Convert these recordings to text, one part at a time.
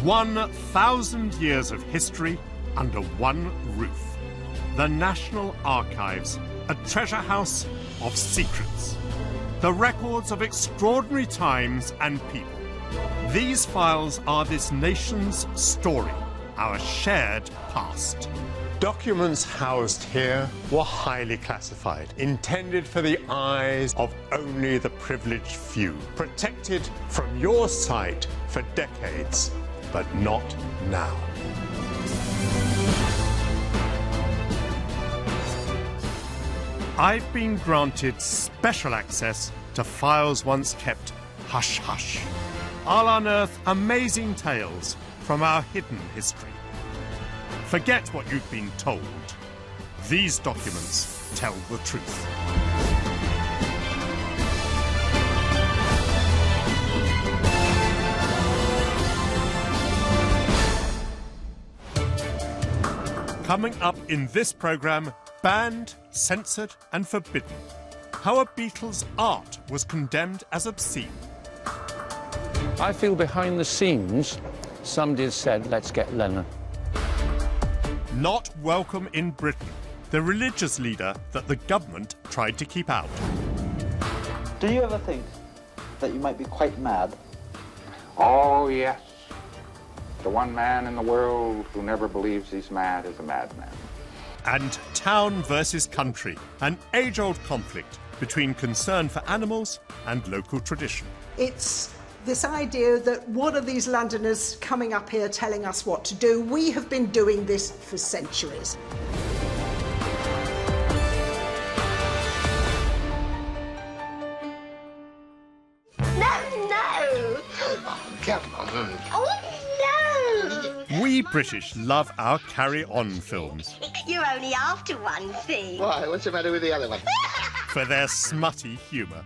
1,000 years of history under one roof. The National Archives, a treasure house of secrets. The records of extraordinary times and people. These files are this nation's story, our shared past. Documents housed here were highly classified, intended for the eyes of only the privileged few, protected from your sight for decades, but not now. I've been granted special access to files once kept hush-hush. I'll unearth amazing tales from our hidden history. Forget what you've been told. These documents tell the truth. Coming up in this programme, banned, censored and forbidden. How a Beatles' art was condemned as obscene. I feel behind the scenes, somebody has said, let's get Lennon. Not welcome in Britain, the religious leader that the government tried to keep out. Do you ever think that you might be quite mad? Oh, yes. The one man in the world who never believes he's mad is a madman. And town versus country, an age-old conflict between concern for animals and local tradition. It's this idea that what are these Londoners coming up here telling us what to do? We have been doing this for centuries. No! Come on. Oh, no! We British love our carry-on films You're only after one thing. Why? What's the matter with the other one? for their smutty humour.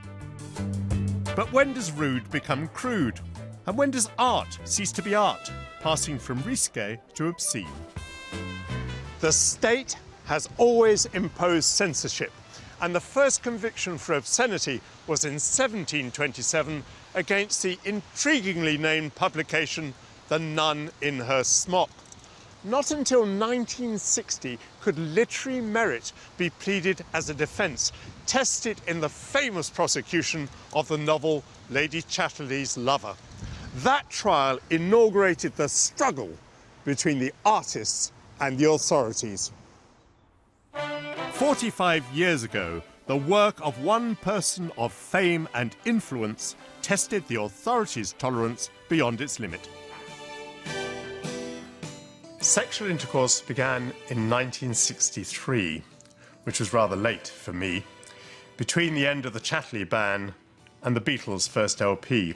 But when does rude become crude? And when does art cease to be art, passing from risque to obscene? The state has always imposed censorship, and the first conviction for obscenity was in 1727 against the intriguingly named publication The Nun in Her Smock. Not until 1960 could literary merit be pleaded as a defence, tested in the famous prosecution of the novel Lady Chatterley's Lover. That trial inaugurated the struggle between the artists and the authorities. 45 years ago, the work of one person of fame and influence tested the authorities' tolerance beyond its limit. Sexual intercourse began in 1963, which was rather late for me, between the end of the Chatterley ban and the Beatles' first LP.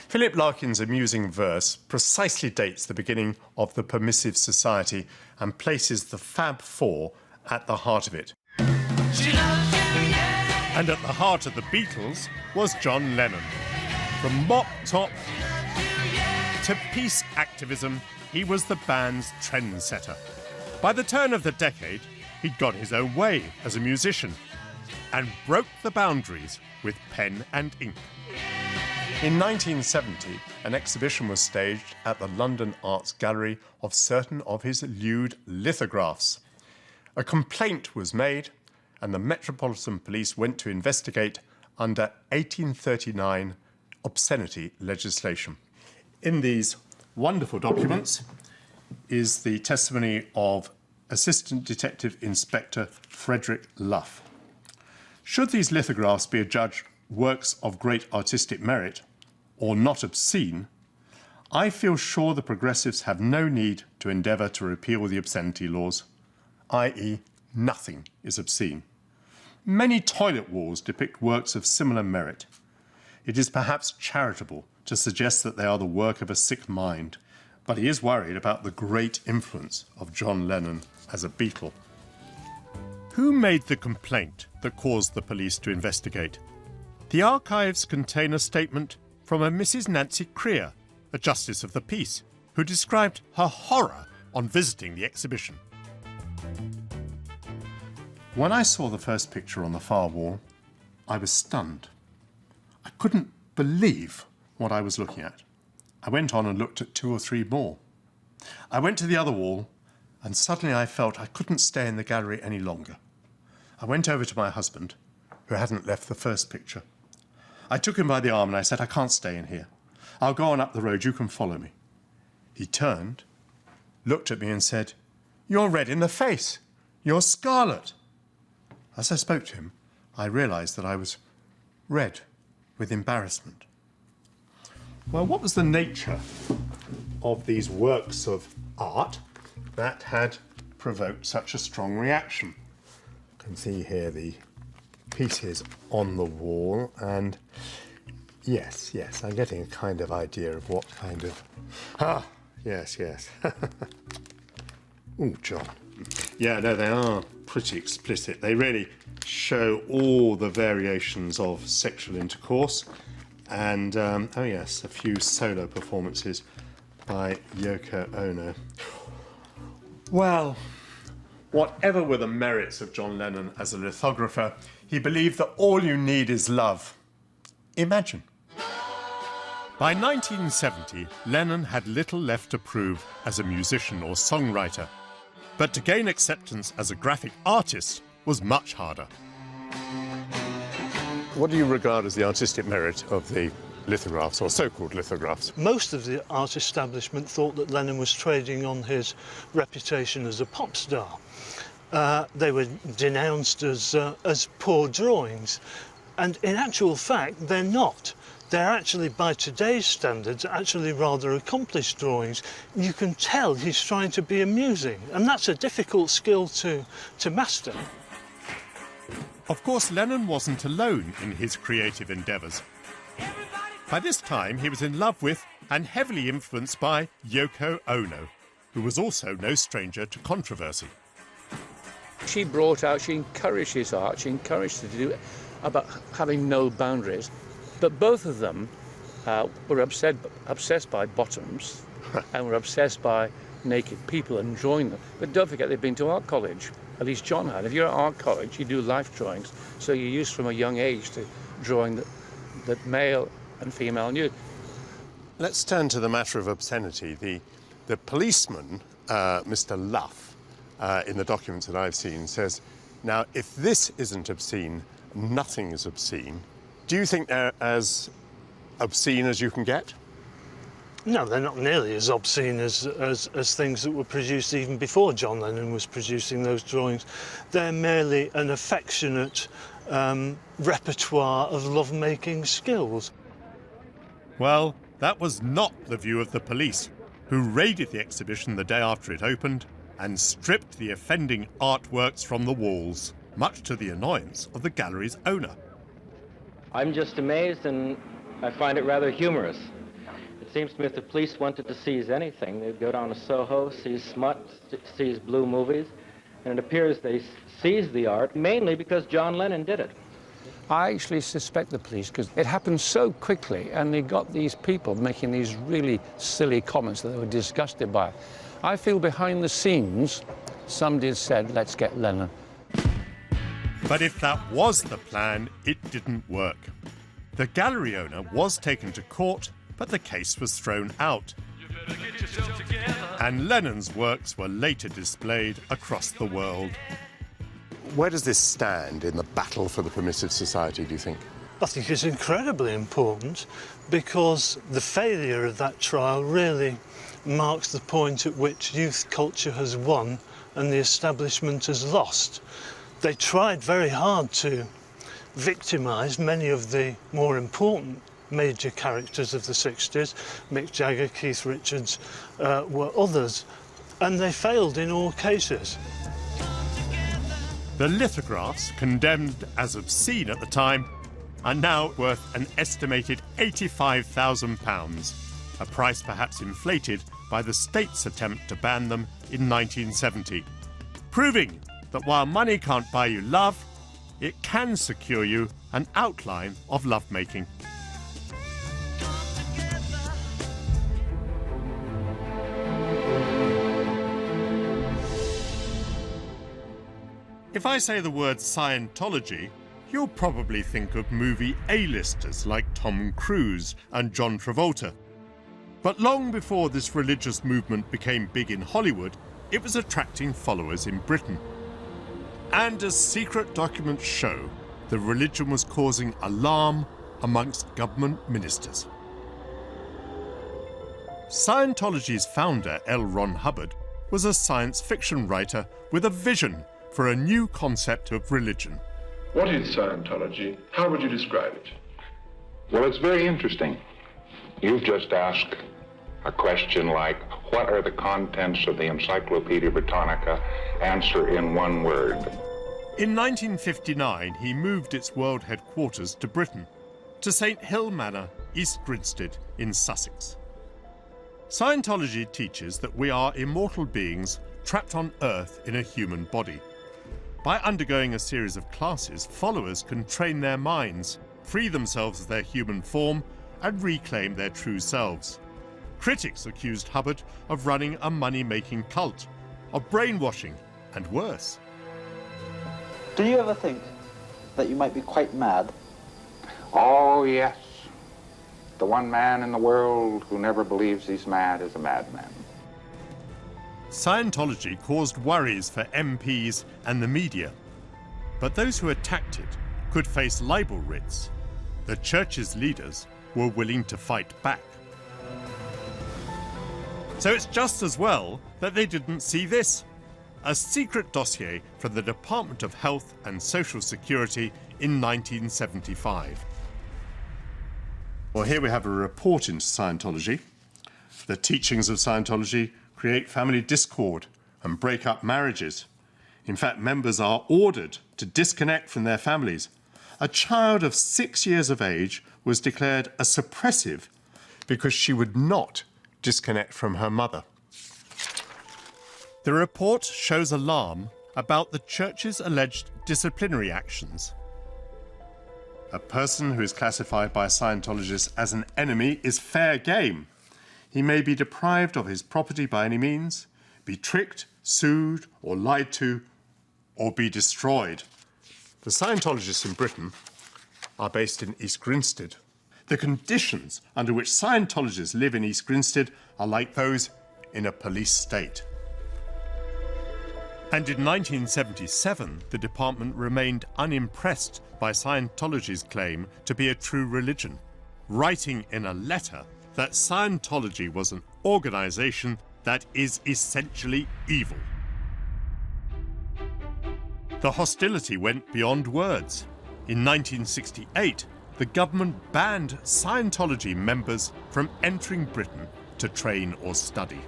Philip Larkin's amusing verse precisely dates the beginning of the permissive society and places the Fab Four at the heart of it. And at the heart of the Beatles was John Lennon. From mop top to peace activism, he was the band's trendsetter. By the turn of the decade, he'd got his own way as a musician and broke the boundaries with pen and ink. In 1970, an exhibition was staged at the London Arts Gallery of certain of his lewd lithographs. A complaint was made, and the Metropolitan Police went to investigate under 1839 obscenity legislation. In these wonderful documents is the testimony of Assistant Detective Inspector Frederick Luff. Should these lithographs be adjudged works of great artistic merit, or not obscene, I feel sure the progressives have no need to endeavour to repeal the obscenity laws, i.e. nothing is obscene. Many toilet walls depict works of similar merit. It is perhaps charitable to suggest that they are the work of a sick mind, but he is worried about the great influence of John Lennon as a Beatle. Who made the complaint that caused the police to investigate? The archives contain a statement from a Mrs. Nancy Creer, a Justice of the Peace, who described her horror on visiting the exhibition. When I saw the first picture on the far wall, I was stunned. I couldn't believe what I was looking at. I went on and looked at 2 or 3 more. I went to the other wall, and suddenly I felt I couldn't stay in the gallery any longer. I went over to my husband, who hadn't left the first picture. I took him by the arm and I said, "I can't stay in here. I'll go on up the road, you can follow me." He turned, looked at me and said, "You're red in the face. You're scarlet." As I spoke to him, I realised that I was red with embarrassment. Well, what was the nature of these works of art that had provoked such a strong reaction? You can see here the pieces on the wall, and yes, I'm getting a kind of idea of what kind of... yes. Oh, John. Yeah, no, they are pretty explicit. They really show all the variations of sexual intercourse. And, oh yes, a few solo performances by Yoko Ono. Well, whatever were the merits of John Lennon as a lithographer, he believed that all you need is love. Imagine. By 1970, Lennon had little left to prove as a musician or songwriter, but to gain acceptance as a graphic artist was much harder. What do you regard as the artistic merit of the lithographs, or so-called lithographs? Most of the art establishment thought that Lennon was trading on his reputation as a pop star. They were denounced as poor drawings, and in actual fact they're not. They're actually, by today's standards, actually rather accomplished drawings. You can tell he's trying to be amusing, and that's a difficult skill to master. Of course, Lennon wasn't alone in his creative endeavours. By this time, he was in love with and heavily influenced by Yoko Ono, who was also no stranger to controversy. She encouraged his art, she encouraged him to do it about having no boundaries. But both of them were obsessed by bottoms and were obsessed by naked people and drawing them. But don't forget, they've been to art college. At least John had. If you're at art college, you do life drawings. So you're used from a young age to drawing that male and female nude. Let's turn to the matter of obscenity. The policeman, Mr. Luff, in the documents that I've seen, says, now, if this isn't obscene, nothing is obscene. Do you think they're as obscene as you can get? No, they're not nearly as obscene as things that were produced even before John Lennon was producing those drawings. They're merely an affectionate repertoire of love-making skills. Well, that was not the view of the police, who raided the exhibition the day after it opened and stripped the offending artworks from the walls, much to the annoyance of the gallery's owner. I'm just amazed, and I find it rather humorous. It seems to me if the police wanted to seize anything, they'd go down to Soho, seize smut, seize blue movies, and it appears they seized the art mainly because John Lennon did it. I actually suspect the police because it happened so quickly and they got these people making these really silly comments that they were disgusted by. I feel behind the scenes, somebody said, let's get Lennon. But if that was the plan, it didn't work. The gallery owner was taken to court, but the case was thrown out. And Lennon's works were later displayed across the world. Where does this stand in the battle for the permissive society, do you think? I think it's incredibly important because the failure of that trial really marks the point at which youth culture has won and the establishment has lost. They tried very hard to victimise many of the more important major characters of the 60s. Mick Jagger, Keith Richards were others, and they failed in all cases. The lithographs, condemned as obscene at the time, are now worth an estimated £85,000, a price perhaps inflated by the state's attempt to ban them in 1970, proving that while money can't buy you love, it can secure you an outline of lovemaking. If I say the word Scientology, you'll probably think of movie A-listers like Tom Cruise and John Travolta. But long before this religious movement became big in Hollywood, it was attracting followers in Britain. And as secret documents show, the religion was causing alarm amongst government ministers. Scientology's founder, L. Ron Hubbard, was a science fiction writer with a vision for a new concept of religion. What is Scientology? How would you describe it? Well, it's very interesting. You've just asked a question like, what are the contents of the Encyclopedia Britannica? Answer in one word. In 1959, he moved its world headquarters to Britain, to St Hill Manor, East Grinstead in Sussex. Scientology teaches that we are immortal beings trapped on Earth in a human body. By undergoing a series of classes, followers can train their minds, free themselves of their human form, and reclaim their true selves. Critics accused Hubbard of running a money-making cult, of brainwashing, and worse. Do you ever think that you might be quite mad? Oh, yes. The one man in the world who never believes he's mad is a madman. Scientology caused worries for MPs and the media, but those who attacked it could face libel writs. The church's leaders were willing to fight back. So it's just as well that they didn't see this. A secret dossier from the Department of Health and Social Security in 1975. Well, here we have a report into Scientology. The teachings of Scientology create family discord and break up marriages. In fact, members are ordered to disconnect from their families. A child of 6 years of age was declared a suppressive because she would not disconnect from her mother. The report shows alarm about the church's alleged disciplinary actions. A person who is classified by Scientologists as an enemy is fair game. He may be deprived of his property by any means, be tricked, sued, or lied to, or be destroyed. The Scientologists in Britain are based in East Grinstead. The conditions under which Scientologists live in East Grinstead are like those in a police state. And in 1977, the department remained unimpressed by Scientology's claim to be a true religion, writing in a letter that Scientology was an organization that is essentially evil. The hostility went beyond words. In 1968, the government banned Scientology members from entering Britain to train or study.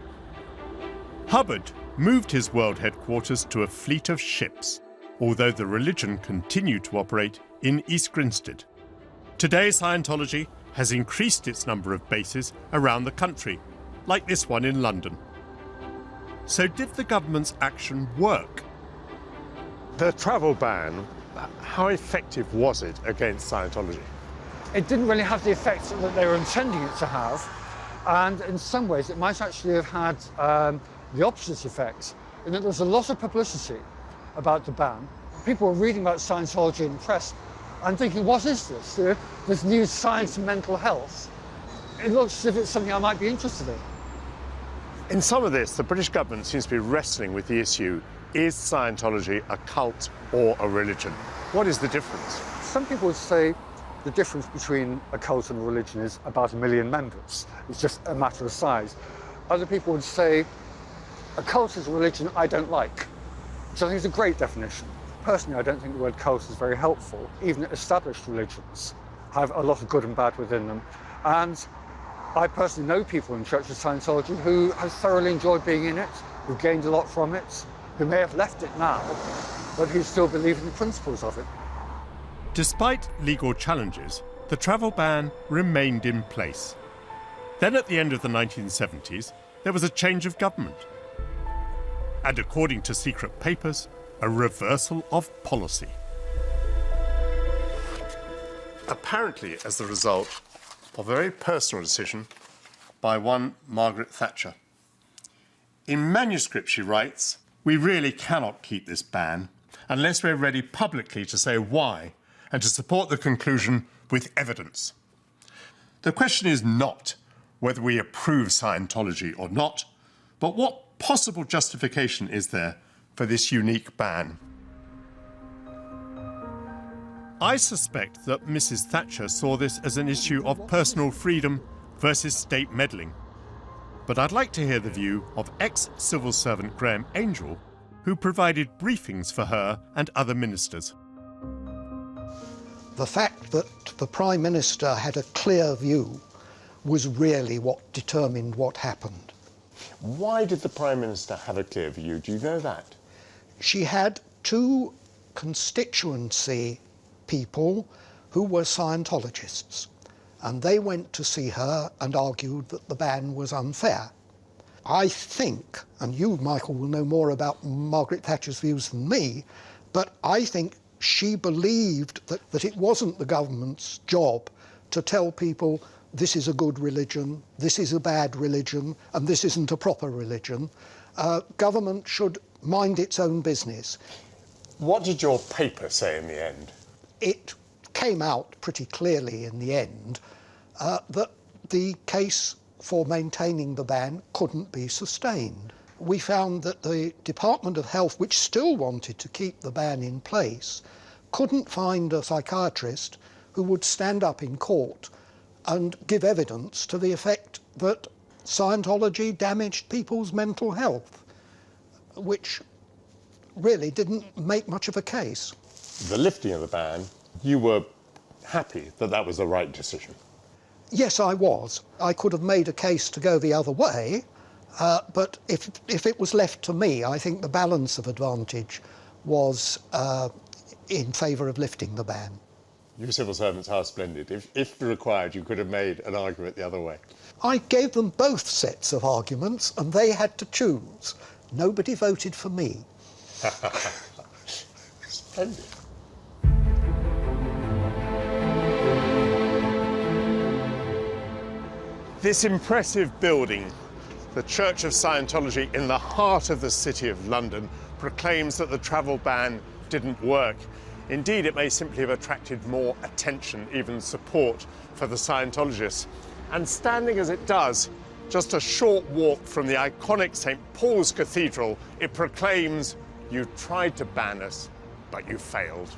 Hubbard moved his world headquarters to a fleet of ships, although the religion continued to operate in East Grinstead. Today, Scientology has increased its number of bases around the country, like this one in London. So did the government's action work? The travel ban, how effective was it against Scientology? It didn't really have the effect that they were intending it to have, and in some ways it might actually have had the opposite effect, in that there was a lot of publicity about the ban. People were reading about Scientology in the press and thinking, what is this? This new science and mental health. It looks as if it's something I might be interested in. In some of this, the British government seems to be wrestling with the issue, is Scientology a cult or a religion? What is the difference? Some people would say the difference between a cult and a religion is about 1 million members. It's just a matter of size. Other people would say a cult is a religion I don't like, which I think is a great definition. Personally, I don't think the word cult is very helpful. Even established religions have a lot of good and bad within them. And I personally know people in Church of Scientology who have thoroughly enjoyed being in it, who gained a lot from it, who may have left it now, but who still believe in the principles of it. Despite legal challenges, the travel ban remained in place. Then at the end of the 1970s, there was a change of government. And according to secret papers, a reversal of policy. Apparently as the result of a very personal decision by one Margaret Thatcher. In manuscript she writes, "We really cannot keep this ban unless we're ready publicly to say why and to support the conclusion with evidence. The question is not whether we approve Scientology or not, but what possible justification is there for this unique ban? I suspect that Mrs. Thatcher saw this as an issue of personal freedom versus state meddling. But I'd like to hear the view of ex-civil servant Graham Angel, who provided briefings for her and other ministers. The fact that the Prime Minister had a clear view was really what determined what happened. Why did the Prime Minister have a clear view? Do you know that? She had two constituency people who were Scientologists, and they went to see her and argued that the ban was unfair. I think, and you, Michael, will know more about Margaret Thatcher's views than me, but I think she believed that it wasn't the government's job to tell people this is a good religion, this is a bad religion, and this isn't a proper religion. Government should mind its own business. What did your paper say in the end? It came out pretty clearly in the end that the case for maintaining the ban couldn't be sustained. We found that the Department of Health, which still wanted to keep the ban in place, couldn't find a psychiatrist who would stand up in court and give evidence to the effect that Scientology damaged people's mental health, which really didn't make much of a case. The lifting of the ban, you were happy that that was the right decision? Yes, I was. I could have made a case to go the other way, but if it was left to me, I think the balance of advantage was in favour of lifting the ban. You civil servants are splendid. If required, you could have made an argument the other way. I gave them both sets of arguments, and they had to choose. Nobody voted for me. Splendid. This impressive building, the Church of Scientology in the heart of the City of London, proclaims that the travel ban didn't work. Indeed, it may simply have attracted more attention, even support, for the Scientologists. And standing as it does, just a short walk from the iconic St. Paul's Cathedral, it proclaims, "You tried to ban us, but you failed."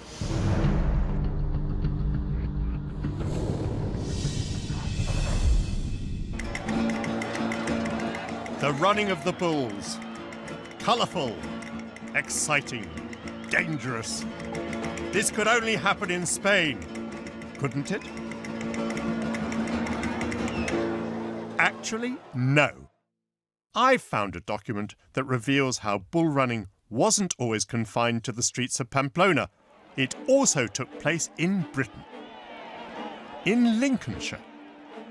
The running of the bulls. Colourful, exciting, dangerous. This could only happen in Spain, couldn't it? Actually, no. I found a document that reveals how bull running wasn't always confined to the streets of Pamplona. It also took place in Britain. In Lincolnshire,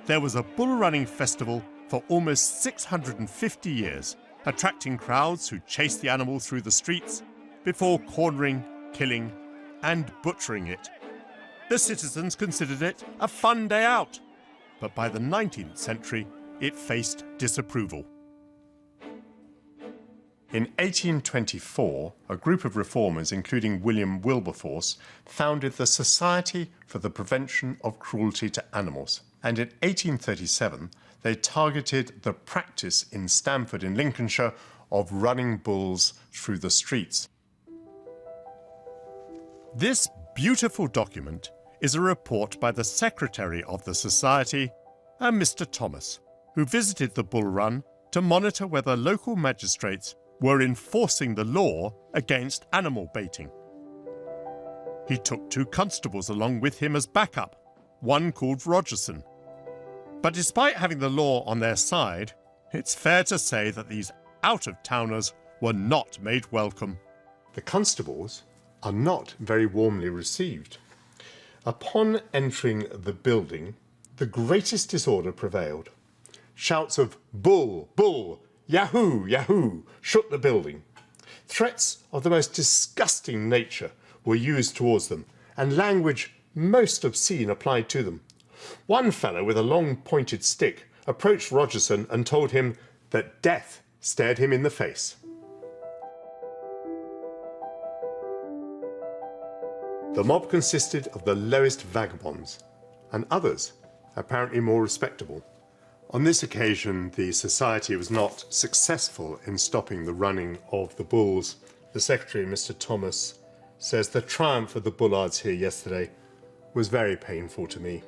there was a bull running festival for almost 650 years, attracting crowds who chased the animal through the streets before cornering, killing, and butchering it. The citizens considered it a fun day out, but by the 19th century, it faced disapproval. In 1824, a group of reformers, including William Wilberforce, founded the Society for the Prevention of Cruelty to Animals. And in 1837, they targeted the practice in Stamford in Lincolnshire of running bulls through the streets. This beautiful document is a report by the secretary of the society, a Mr. Thomas, who visited the bull run to monitor whether local magistrates were enforcing the law against animal baiting. He took 2 constables along with him as backup, one called Rogerson. But despite having the law on their side, it's fair to say that these out-of-towners were not made welcome. The constables are not very warmly received. Upon entering the building, the greatest disorder prevailed. Shouts of "Bull! Bull! Yahoo! Yahoo!" shook the building. Threats of the most disgusting nature were used towards them, and language most obscene applied to them. One fellow with a long pointed stick approached Rogerson and told him that death stared him in the face. The mob consisted of the lowest vagabonds, and others, apparently more respectable. On this occasion, the society was not successful in stopping the running of the bulls. The secretary, Mr. Thomas, says the triumph of the bullards here yesterday was very painful to me.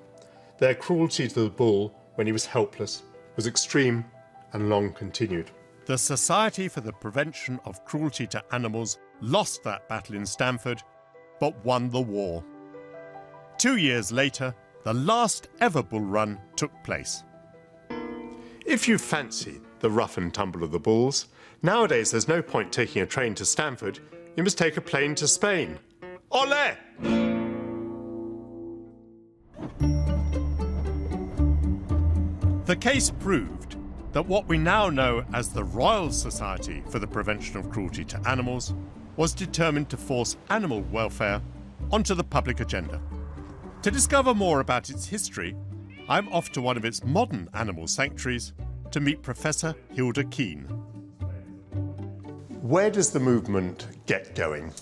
Their cruelty to the bull when he was helpless was extreme and long continued. The Society for the Prevention of Cruelty to Animals lost that battle in Stamford, but won the war. 2 years later, the last ever bull run took place. If you fancy the rough and tumble of the bulls, nowadays there's no point taking a train to Stamford. You must take a plane to Spain. Olé! The case proved that what we now know as the Royal Society for the Prevention of Cruelty to Animals was determined to force animal welfare onto the public agenda. To discover more about its history, I'm off to one of its modern animal sanctuaries to meet Professor Hilda Keane. Where does the movement get going?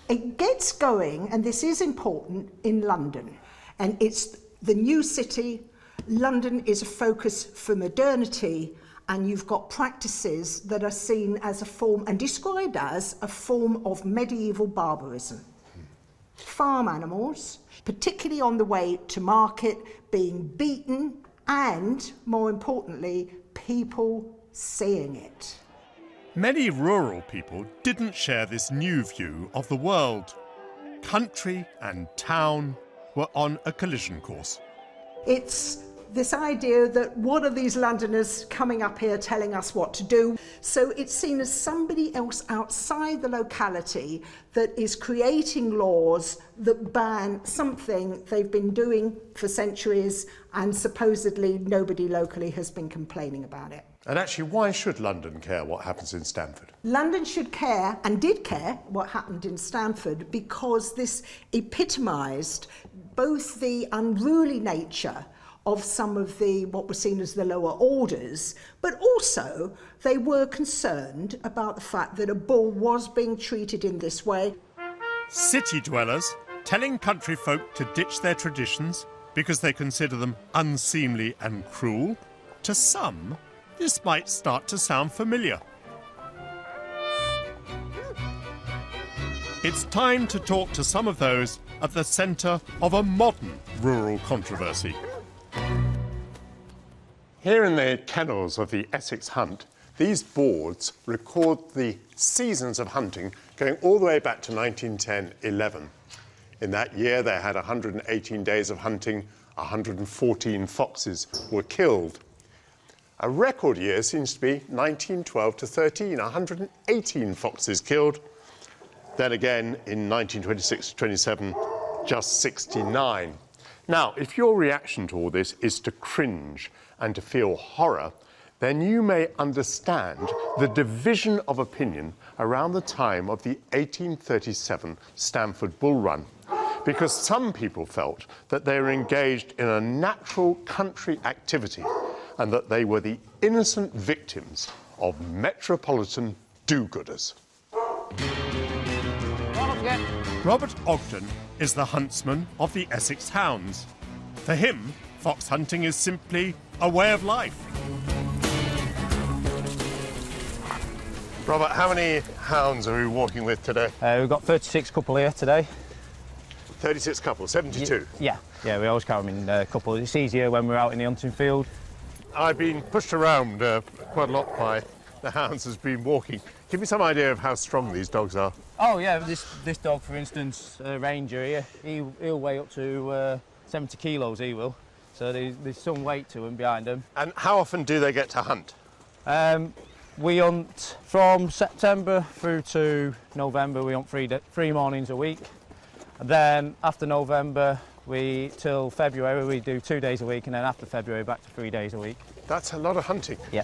It gets going, and this is important, in London. And it's the new city. London is a focus for modernity, and you've got practices that are seen as a form and described as a form of medieval barbarism. Farm animals, particularly on the way to market, being beaten, and, more importantly, people seeing it. Many rural people didn't share this new view of the world. Country and town were on a collision course. It's this idea that what are these Londoners coming up here telling us what to do? So it's seen as somebody else outside the locality that is creating laws that ban something they've been doing for centuries, and supposedly nobody locally has been complaining about it. And actually, why should London care what happens in Stamford? London should care, and did care, what happened in Stamford, because this epitomised both the unruly nature of some of the what were seen as the lower orders, but also they were concerned about the fact that a bull was being treated in this way. City dwellers telling country folk to ditch their traditions because they consider them unseemly and cruel. To some, this might start to sound familiar. It's time to talk to some of those at the centre of a modern rural controversy. Here in the kennels of the Essex Hunt, these boards record the seasons of hunting going all the way back to 1910-11. In that year, they had 118 days of hunting, 114 foxes were killed. A record year seems to be 1912-13, 118 foxes killed. Then again, in 1926-27, just 69. Now, if your reaction to all this is to cringe and to feel horror, then you may understand the division of opinion around the time of the 1837 Stamford Bull Run, because some people felt that they were engaged in a natural country activity and that they were the innocent victims of metropolitan do-gooders. Robert Ogden is the huntsman of the Essex Hounds. For him, fox hunting is simply a way of life. Robert, how many hounds are we walking with today? We've got 36 couple here today. 36 couples, 72? Yeah, we always count them in couples. It's easier when we're out in the hunting field. I've been pushed around quite a lot by the hounds as been walking. Give me some idea of how strong these dogs are. Oh yeah, this dog, for instance, Ranger here, he'll weigh up to 70 kilos, he will. So there's some weight to him behind him. And how often do they get to hunt? We hunt from September through to November. We hunt 3 mornings a week. And then after November, till February, we do 2 days a week, and then after February, back to 3 days a week. That's a lot of hunting. Yeah.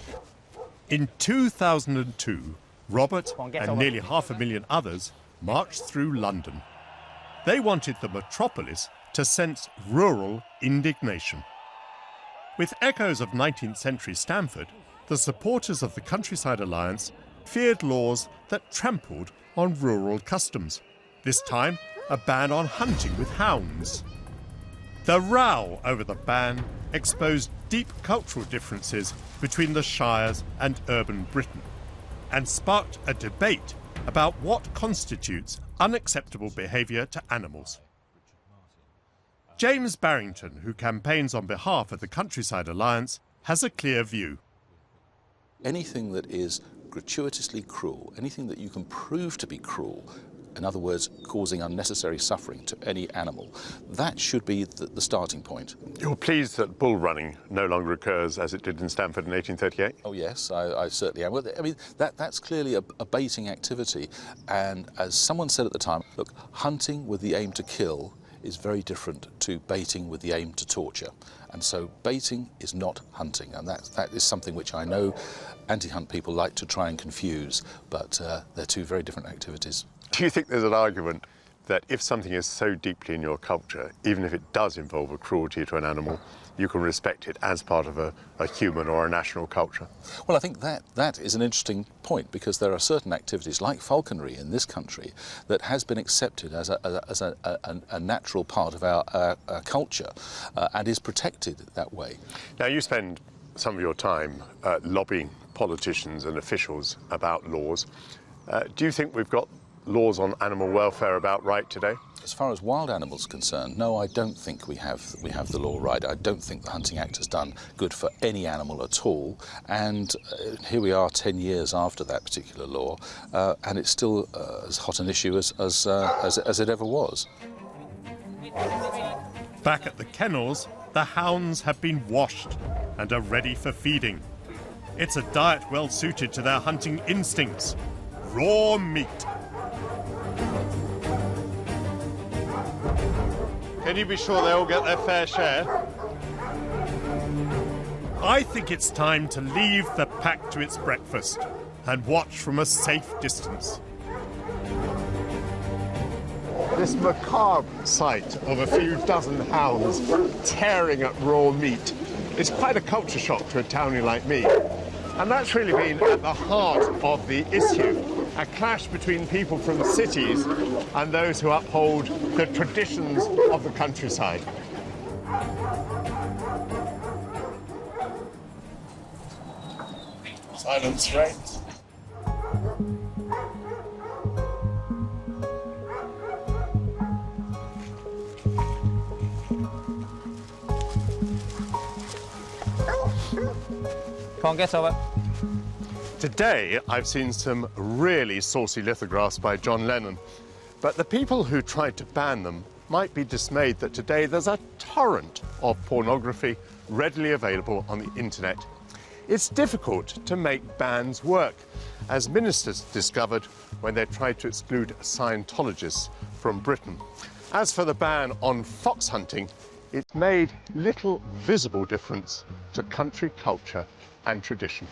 In 2002, Robert and nearly 500,000 others marched through London. They wanted the metropolis to sense rural indignation. With echoes of 19th century Stamford, the supporters of the Countryside Alliance feared laws that trampled on rural customs. This time, a ban on hunting with hounds. The row over the ban exposed deep cultural differences between the shires and urban Britain, and sparked a debate about what constitutes unacceptable behaviour to animals. James Barrington, who campaigns on behalf of the Countryside Alliance, has a clear view. Anything that is gratuitously cruel, anything that you can prove to be cruel, in other words, causing unnecessary suffering to any animal, that should be the starting point. You're pleased that bull running no longer occurs as it did in Stamford in 1838? Oh yes, I certainly am. Well, I mean, that's clearly a baiting activity, and as someone said at the time, look, hunting with the aim to kill is very different to baiting with the aim to torture. And so baiting is not hunting, and that is something which I know anti-hunt people like to try and confuse, but they're two very different activities. Do you think there's an argument that if something is so deeply in your culture, even if it does involve a cruelty to an animal, you can respect it as part of a human or a national culture? Well, I think that is an interesting point, because there are certain activities like falconry in this country that has been accepted as a natural part of our culture and is protected that way. Now, you spend some of your time lobbying politicians and officials about laws. Do you think we've got laws on animal welfare about right today? As far as wild animals are concerned, no, I don't think we have the law right. I don't think the Hunting Act has done good for any animal at all. And here we are 10 years after that particular law, and it's still as hot an issue as it ever was. Back at the kennels, the hounds have been washed and are ready for feeding. It's a diet well suited to their hunting instincts. Raw meat. Can you be sure they all get their fair share? I think it's time to leave the pack to its breakfast and watch from a safe distance. This macabre sight of a few dozen hounds tearing at raw meat is quite a culture shock to a townie like me. And that's really been at the heart of the issue, a clash between people from cities and those who uphold the traditions of the countryside. Silence reigns. Come on, get over. Today, I've seen some really saucy lithographs by John Lennon, but the people who tried to ban them might be dismayed that today there's a torrent of pornography readily available on the internet. It's difficult to make bans work, as ministers discovered when they tried to exclude Scientologists from Britain. As for the ban on fox hunting, it's made little visible difference to country culture and tradition.